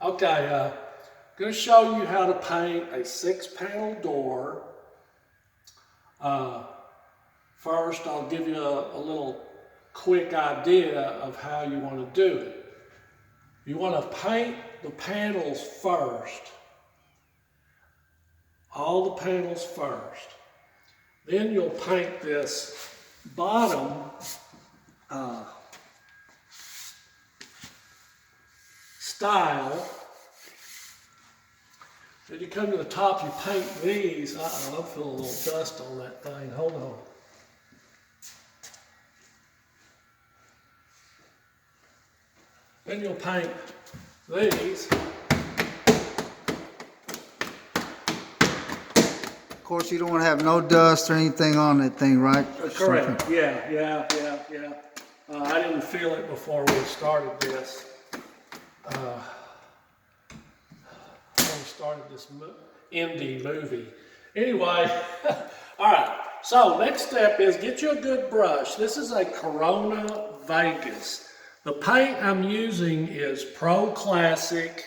Okay, I'm going to show you how to paint a 6-panel door. First, I'll give you a little quick idea of how you want to do it. You want to paint the panels first. All the panels first. Then you'll paint this bottom style. Then you come to the top, you paint these. Uh-oh, I'm feeling a little dust on that thing. Hold on. Then you'll paint these. Of course, you don't want to have no dust or anything on that thing, right? Correct. Yeah. I didn't feel it before we started this. When we started this indie movie. Anyway, all right. So next step is get you a good brush. This is a Corona Vegas. The paint I'm using is Pro Classic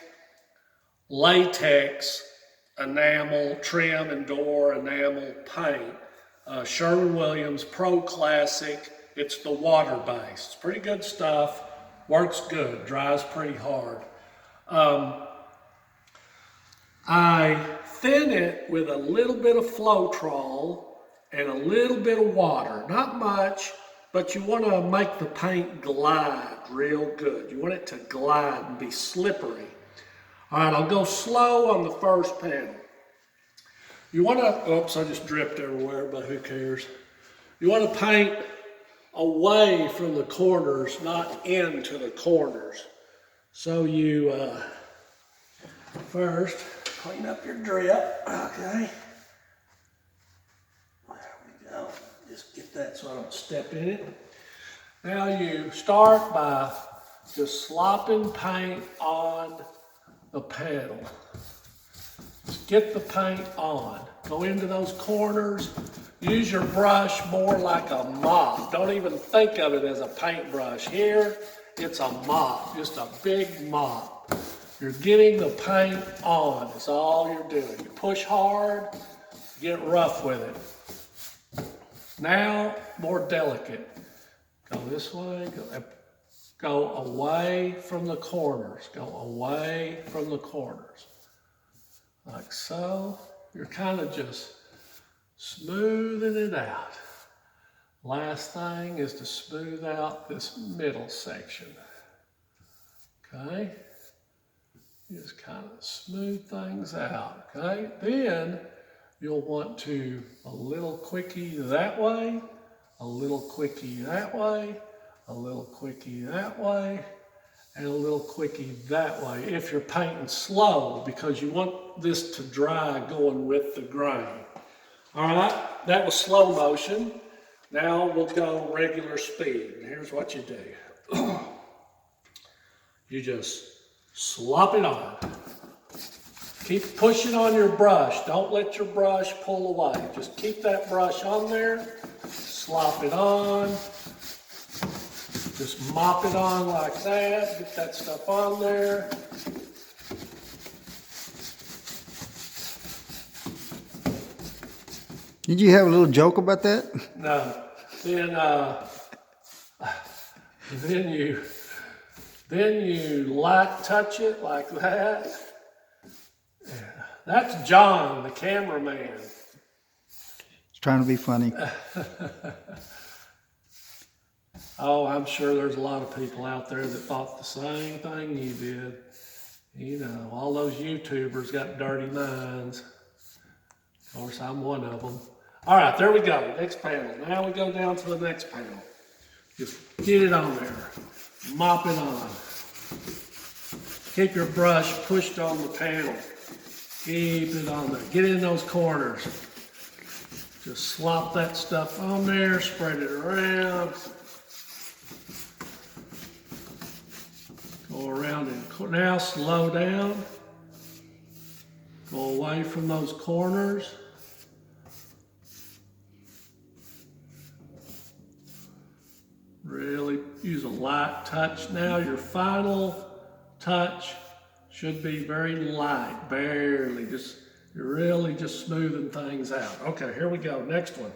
Latex enamel, trim and door enamel paint. Sherwin Pro Classic. It's the water base. It's pretty good stuff. Works good. Dries pretty hard. I thin it with a little bit of Floetrol and a little bit of water. Not much, but you want to make the paint glide real good. You want it to glide and be slippery. All right, I'll go slow on the first panel. You want to, oops, I just dripped everywhere, but who cares? You want to paint away from the corners, not into the corners. So you first clean up your drip, okay? There we go. Just get that so I don't step in it. Now you start by just slopping paint on the panel. Just get the paint on. Go into those corners. Use your brush more like a mop. Don't even think of it as a paintbrush. Here, it's a mop, just a big mop. You're getting the paint on. That's all you're doing. You push hard, get rough with it. Now, more delicate. Go this way, go away from the corners. Go away from the corners. Like so. You're kind of just smoothing it out. Last thing is to smooth out this middle section. Okay? Just kind of smooth things out. Okay? Then you'll want to a little quickie that way, a little quickie that way, a little quickie that way, and a little quickie that way if you're painting slow, because you want this to dry going with the grain. All right, that was slow motion. Now we'll go regular speed. Here's what you do. You just slop it on. Keep pushing on your brush. Don't let your brush pull away. Just keep that brush on there. Slop it on. Just mop it on like that. Get that stuff on there. Did you have a little joke about that? No. Then you light touch it like that. That's John, the cameraman. He's trying to be funny. Oh, I'm sure there's a lot of people out there that thought the same thing you did. You know, all those YouTubers got dirty minds. Of course, I'm one of them. All right, there we go. Next panel. Now we go down to the next panel. Just get it on there. Mop it on. Keep your brush pushed on the panel. Keep it on there. Get in those corners. Just slop that stuff on there. Spread it around. Go around and now slow down. Go away from those corners. Really use a light touch now. Your final touch should be very light, barely, you're really just smoothing things out. Okay, here we go, next one.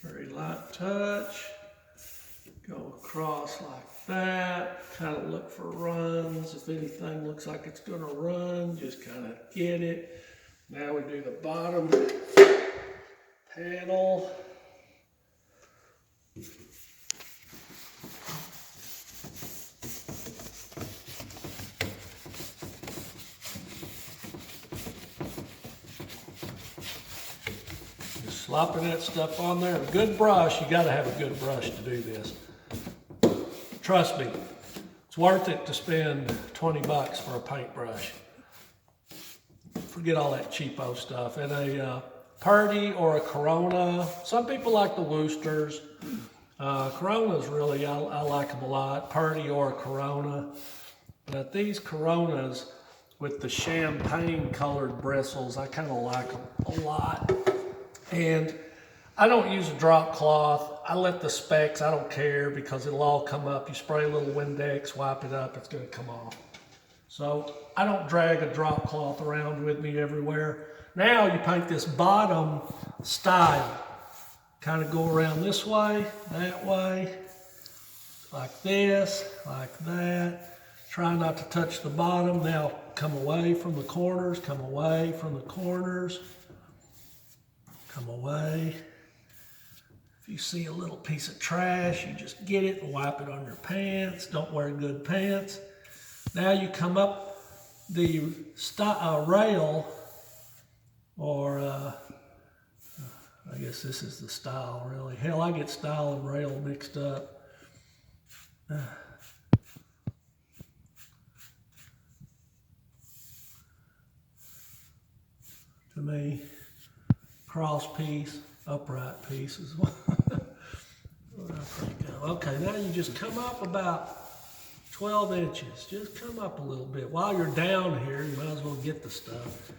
Very light touch, go across like that, kind of look for runs. If anything looks like it's gonna run, just kind of get it. Now we do the bottom panel. Slopping that stuff on there. A good brush, you gotta have a good brush to do this. Trust me, it's worth it to spend 20 bucks for a paintbrush. Forget all that cheapo stuff. And a Purdy or a Corona. Some people like the Worcesters. Coronas really, I like them a lot. Purdy or a Corona. But these Coronas with the champagne colored bristles, I kind of like them a lot. And I don't use a drop cloth. I let the specks, I don't care, because it'll all come up. You spray a little windex, wipe it up, it's gonna come off. So I don't drag a drop cloth around with me everywhere. Now you paint this bottom style. Kind of go around this way, that way, like this, like that. Try not to touch the bottom. Now come away from the corners, come away from the corners. Come away. If you see a little piece of trash, you just get it and wipe it on your pants. Don't wear good pants. Now you come up the rail, or I guess this is the style really. Hell, I get style and rail mixed up. To me, cross piece, upright piece is what I think of. Okay, now you just come up about 12 inches. Just come up a little bit. While you're down here, you might as well get the stuff.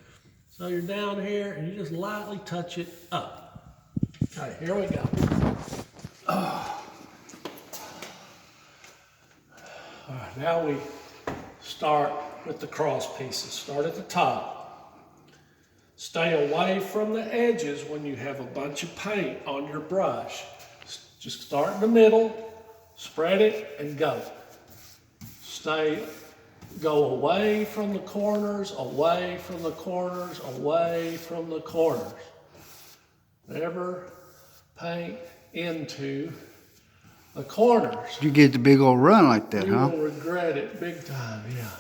So you're down here and you just lightly touch it up. Okay, here we go. All right, now we start with the cross pieces. Start at the top. Stay away from the edges when you have a bunch of paint on your brush. Just start in the middle, spread it, and go. Go away from the corners, away from the corners, away from the corners. Never paint into the corners. You get the big old run like that, huh? You will regret it big time, yeah.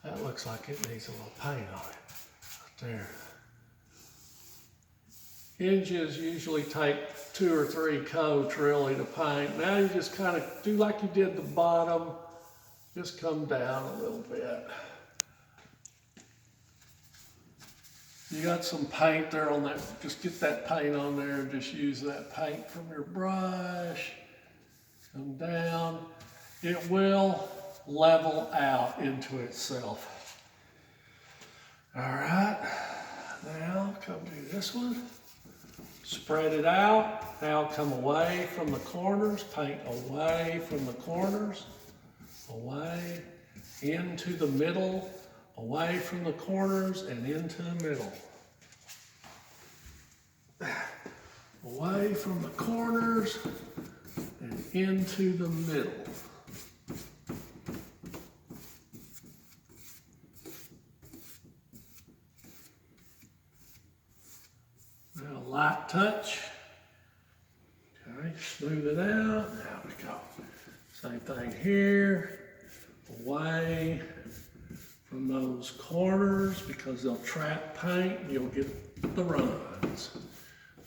That looks like it needs a little paint on it. Right there. Hinges usually take 2 or 3 coats really to paint. Now you just kind of do like you did the bottom. Just come down a little bit. You got some paint there on that. Just get that paint on there and just use that paint from your brush. Come down. It will level out into itself. All right. Now come do this one. Spread it out. Now come away from the corners. Paint away from the corners. Away, into the middle, away from the corners and into the middle. Away from the corners and into the middle. Now light touch. Okay, smooth it out. There we go. Same thing here. Away from those corners because they'll trap paint and you'll get the runs.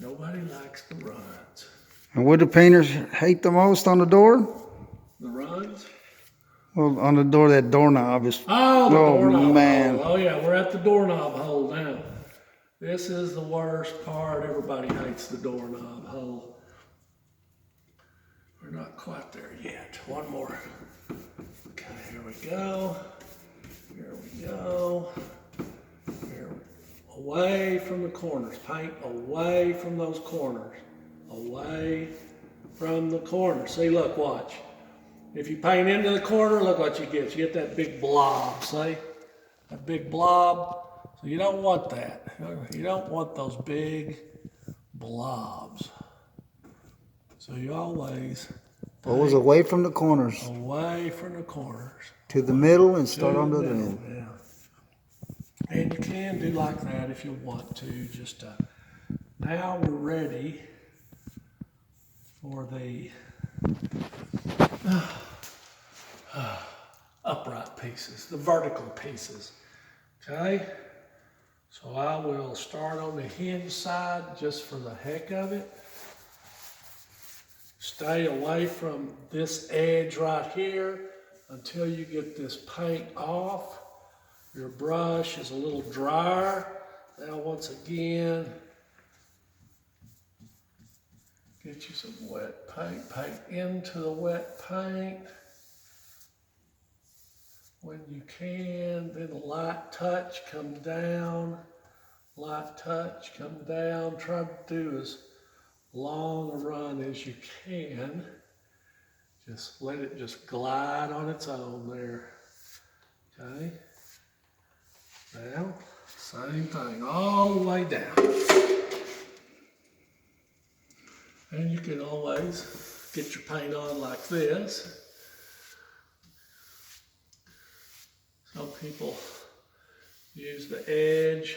Nobody likes the runs. And what do painters hate the most on the door? The runs? Well, on the door, that doorknob is. Oh, the doorknob man. hole. Oh yeah, we're at the doorknob hole now. This is the worst part. Everybody hates the doorknob hole. We're not quite there yet. One more. Okay, here we go. Here we go. Here. Away from the corners. Paint away from those corners. Away from the corners. See, look, watch. If you paint into the corner, look what you get. You get that big blob, see? That big blob. So you don't want that. You don't want those big blobs. So you always Always away from the corners. away from the corners. To the middle and start on the other end. Yeah. And you can do like that if you want to. Just now we're ready for the upright pieces, the vertical pieces. Okay? So I will start on the hinge side just for the heck of it. Stay away from this edge right here until you get this paint off. Your brush is a little drier. Now once again, get you some wet paint. Paint into the wet paint when you can. Then a light touch, come down. Light touch, come down. Try to do as long a run as you can. Just let it just glide on its own there. Okay. Now, same thing all the way down. And you can always get your paint on like this. Some people use the edge.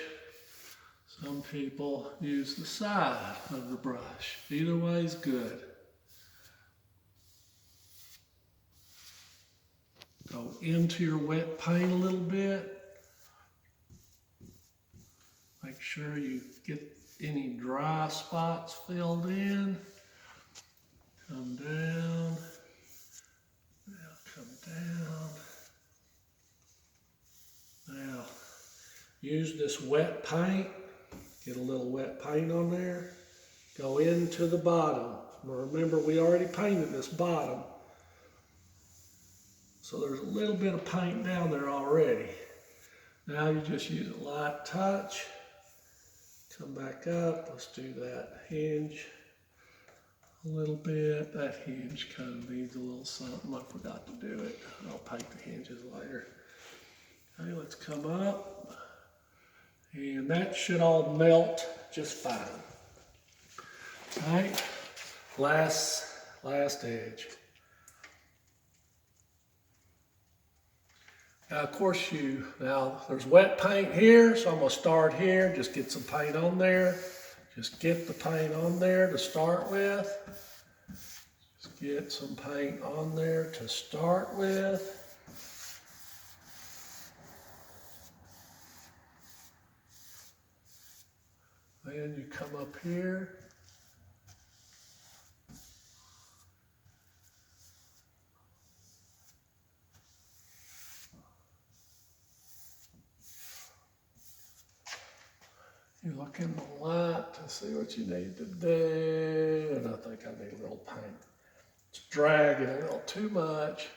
Some people use the side of the brush. Either way is good. Go into your wet paint a little bit. Make sure you get any dry spots filled in. Come down. Now come down. Now use this wet paint. Get a little wet paint on there. Go into the bottom. Remember, we already painted this bottom. So there's a little bit of paint down there already. Now you just use a light touch. Come back up. Let's do that hinge a little bit. That hinge kind of needs a little something. I forgot to do it. I'll paint the hinges later. Okay, let's come up. And that should all melt just fine. All right, last edge. Now, of course, there's wet paint here, so I'm gonna start here. Just get some paint on there. Just get the paint on there to start with. Just get some paint on there to start with. Then you come up here. You look in the light to see what you need to do. And I think I need a little paint. It's dragging a little too much.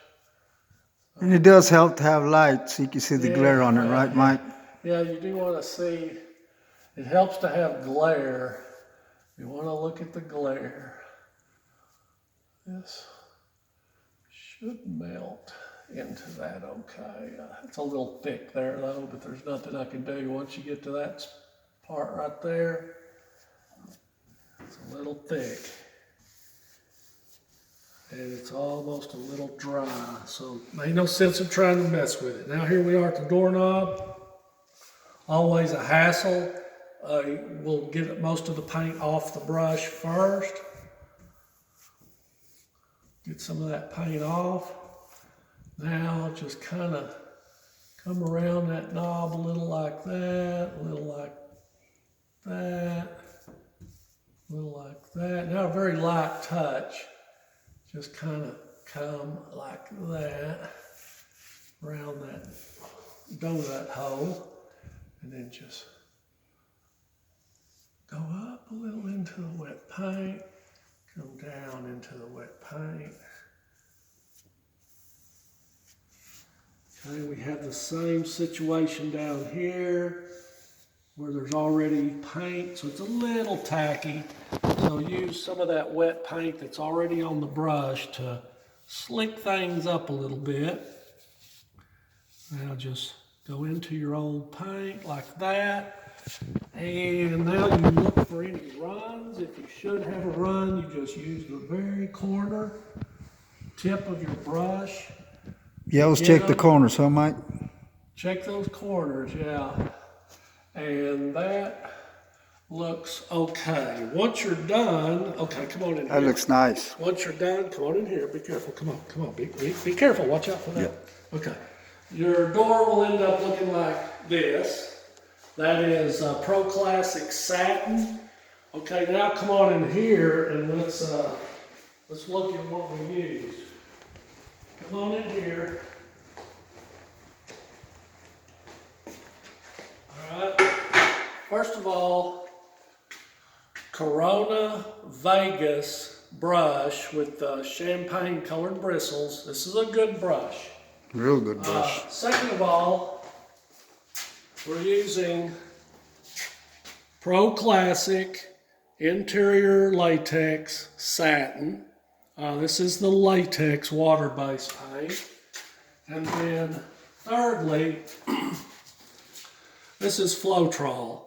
And it does help to have light so you can see the glare on it, right, Mike? Yeah, you do want to see. It helps to have glare. You want to look at the glare. This should melt into that okay. It's a little thick there though, but there's nothing I can do. Once you get to that part right there, it's a little thick. And it's almost a little dry, so ain't no sense in trying to mess with it. Now here we are at the doorknob. Always a hassle. We'll get most of the paint off the brush first. Get some of that paint off. Now just kind of come around that knob a little like that, a little like that, a little like that. Now a very light touch. Just kind of come like that. around that donut hole, and then just go up a little into the wet paint, come down into the wet paint. Okay, we have the same situation down here where there's already paint, so it's a little tacky. So use some of that wet paint that's already on the brush to slick things up a little bit. Now just go into your old paint like that. And now you look for any runs. If you should have a run, you just use the very corner tip of your brush. Yeah, let's check the corners, huh, Mike? Check those corners, yeah. And that looks okay. Once you're done, okay, come on in here. That looks nice. Once you're done, come on in here. Be careful. Come on. Be careful. Watch out for that. Yeah. Okay. Your door will end up looking like this. That is Pro Classic satin. Okay, now come on in here and let's look at what we used. Come on in here. All right. First of all, Corona Vegas brush with champagne colored bristles. This is a good brush. Real good brush. Second of all, we're using Pro Classic interior latex satin. This is the latex water-based paint. And then thirdly, this is Floetrol.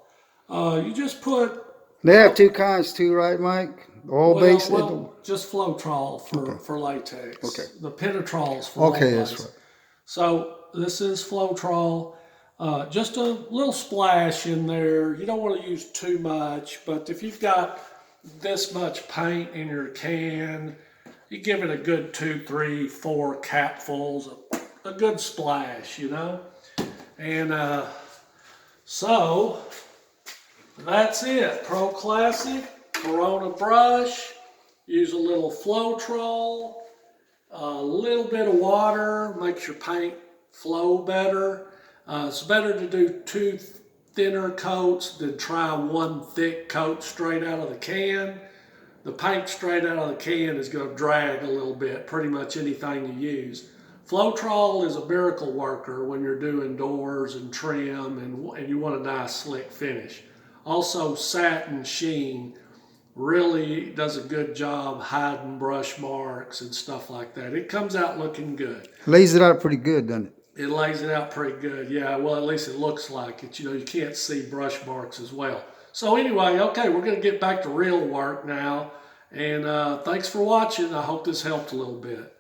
You just put... They have two kinds too, right, Mike? Oil-based? Well, just Floetrol for latex. Okay. The Pentatrol's for Okay, oil-based. that's right. So this is Floetrol. Just a little splash in there. You don't want to use too much, but if you've got this much paint in your can, you give it a good 2, 3, 4 capfuls, a good splash, you know. And so that's it. Pro Classic, Corona brush. Use a little Floetrol, a little bit of water makes your paint flow better. It's better to do 2 thinner coats than try 1 thick coat straight out of the can. The paint straight out of the can is going to drag a little bit, pretty much anything you use. Floetrol is a miracle worker when you're doing doors and trim and you want a nice slick finish. Also, satin sheen really does a good job hiding brush marks and stuff like that. It comes out looking good. Lays it out pretty good, doesn't it? It lays it out pretty good, yeah. Well, at least it looks like it. You know, you can't see brush marks as well. So anyway, okay, we're going to get back to real work now. And thanks for watching. I hope this helped a little bit.